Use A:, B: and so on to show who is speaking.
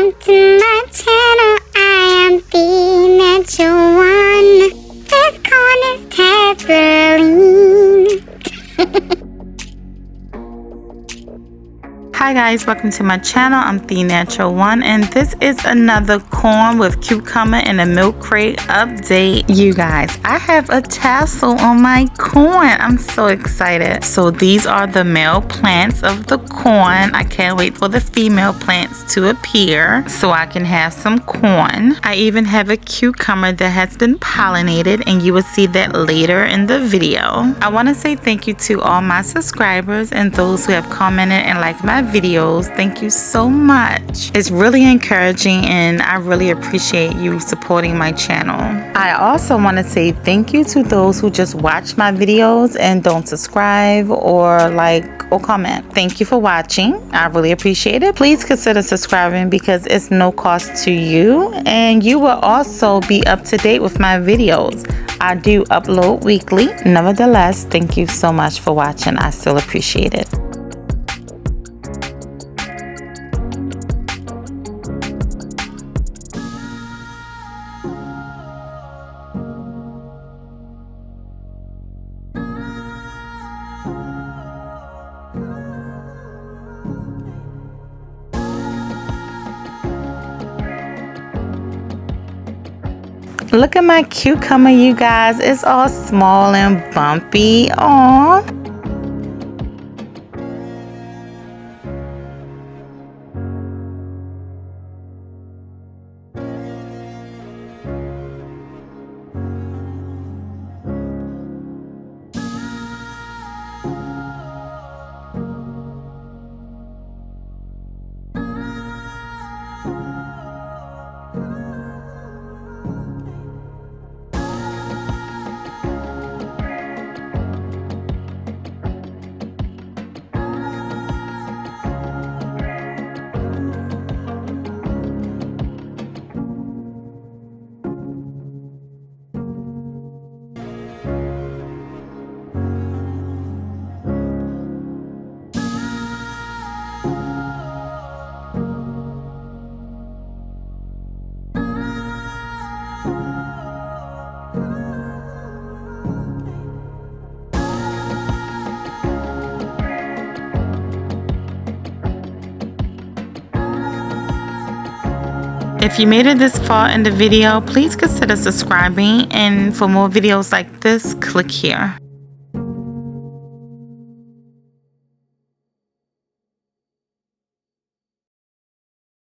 A: Welcome to my channel. I am the natural one. This corn is Tasseling.
B: Hi guys, welcome to my channel. I'm the Natural One, and this is another corn with cucumber in a milk crate update. You guys, I have a tassel on my corn. I'm so excited. So these are the male plants of the corn. I can't wait for the female plants to appear so I can have some corn. I even have a cucumber that has been pollinated, and you will see that later in the video. I want to say thank you to all my subscribers and those who have commented and liked my videos. Thank you so much. It's really encouraging, and I really appreciate you supporting my channel. I also want to say thank you to those who just watch my videos and don't subscribe or like or comment. Thank you for watching. I really appreciate it. Please consider subscribing because it's no cost to you, and you will also be up to date with my videos. I do upload weekly. Nevertheless, thank you so much for watching. I still appreciate it. Look at my cucumber, you guys. It's all small and bumpy. Aww. If you made it this far in the video, please consider subscribing, and for more videos like this, click here.